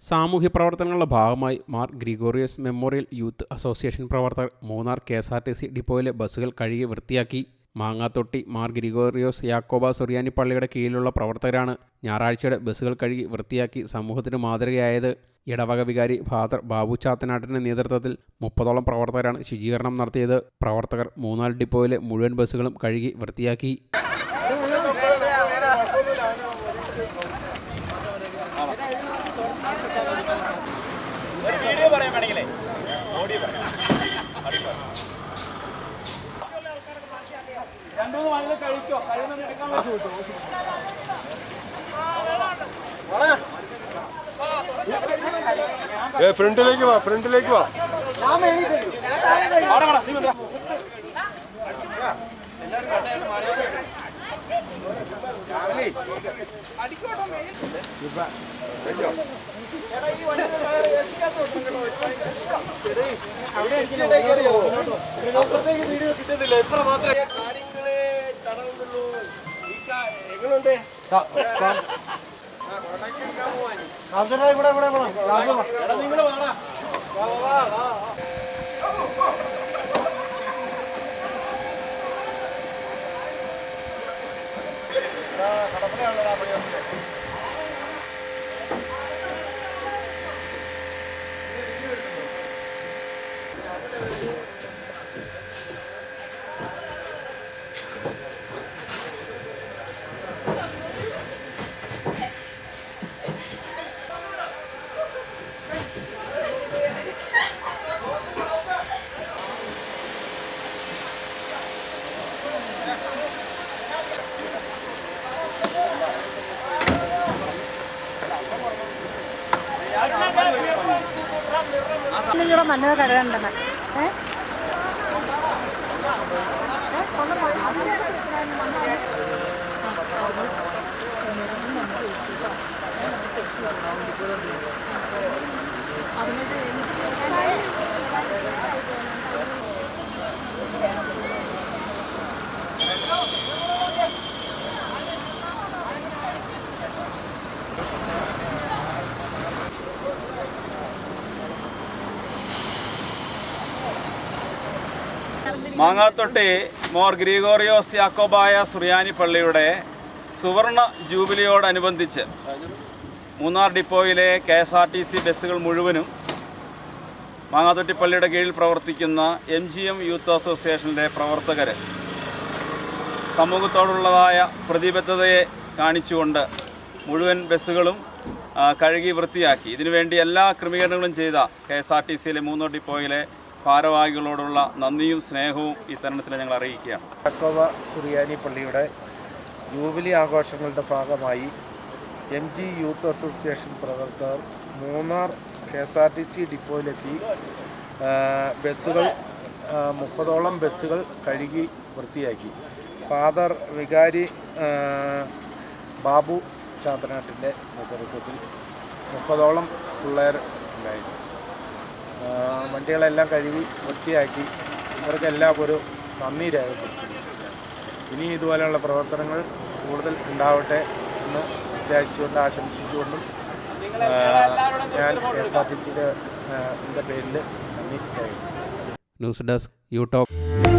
സാമൂഹ്യ പ്രവർത്തനങ്ങളുടെ ഭാഗമായി Mar Gregorios memorial youth association പ്രവർത്തകർ മൂന്നാർ KSRTC ഡിപ്പോയിലെ ബസ്സുകൾ കഴുകി വൃത്തിയാക്കി. മാങ്ങാത്തൊട്ടി മാർ ഗ്രിഗോറിയോസ് യാക്കോബ സുറിയാനി പള്ളിയുടെ കീഴിലുള്ള പ്രവർത്തകരാണ് ഞായറാഴ്ചയുടെ ബസ്സുകൾ കഴുകി വൃത്തിയാക്കി സമൂഹത്തിന് മാതൃകയായത്. ഇടവക വികാരി ഫാദർ ബാബു ചാത്തനാട്ടിൻ്റെ നേതൃത്വത്തിൽ 30ഓളം പ്രവർത്തകരാണ് ശുചീകരണം നടത്തിയത്. പ്രവർത്തകർ മൂന്നാർ ഡിപ്പോയിലെ മുഴുവൻ ബസ്സുകളും കഴുകി വൃത്തിയാക്കി. ഫ്രണ്ടിലേക്ക് വാ, ഫ്രണ്ടിലേക്ക് വാ. മണ്ണ് കഴുകണ്ടെന്ന് മാങ്ങാത്തൊട്ടി മോർ ഗ്രിഗോറിയോസ് യാക്കോബായ സുറിയാനി പള്ളിയുടെ സുവർണ ജൂബിലിയോടനുബന്ധിച്ച് മൂന്നാർ ഡിപ്പോയിലെ KSRTC ബസ്സുകൾ മുഴുവനും മാങ്ങാത്തൊട്ടി പള്ളിയുടെ കീഴിൽ പ്രവർത്തിക്കുന്ന MGM യൂത്ത് അസോസിയേഷനിലെ പ്രവർത്തകർ സമൂഹത്തോടുള്ളതായ പ്രതിബദ്ധതയെ കാണിച്ചുകൊണ്ട് മുഴുവൻ ബസ്സുകളും കഴുകി വൃത്തിയാക്കി. ഇതിനുവേണ്ടി എല്ലാ ക്രമീകരണങ്ങളും ചെയ്ത KSRTCയിലെ മൂന്നാർ ഡിപ്പോയിലെ ഭാരവാഹികളോടുള്ള നന്ദിയും സ്നേഹവും ഈ തരുണത്തിൽ ഞങ്ങൾ അറിയിക്കുകയാണ്. യാക്കോബ സുറിയാനി പള്ളിയുടെ ജൂബിലി ആഘോഷങ്ങളുടെ ഭാഗമായി MG യൂത്ത് അസോസിയേഷൻ പ്രവർത്തകർ മൂന്നാർ KSRTC ഡിപ്പോയിലെത്തി ബസ്സുകൾ 30ഓളം ബസ്സുകൾ കഴുകി വൃത്തിയാക്കി. ഫാദർ വികാരി ബാബു ചാത്തനാട്ടിൻ്റെ നേതൃത്വത്തിൽ 30ഓളം പിള്ളേർ ഉണ്ടായിരുന്നു. വണ്ടികളെല്ലാം കഴുകി വൃത്തിയാക്കി ഇവർക്കെല്ലാം ഒരു നന്ദി രേഖപ്പെടുത്തുന്നു. ഇനി ഇതുപോലെയുള്ള പ്രവർത്തനങ്ങൾ കൂടുതൽ ഉണ്ടാവട്ടെ എന്ന് പ്രത്യാശിച്ചുകൊണ്ട് ആശംസിച്ചുകൊണ്ടും ഞാൻ KSRTCയുടെ പേരിൽ നന്ദി രേഖപ്പെടുത്തുന്നു. News desk യൂടോക്ക്.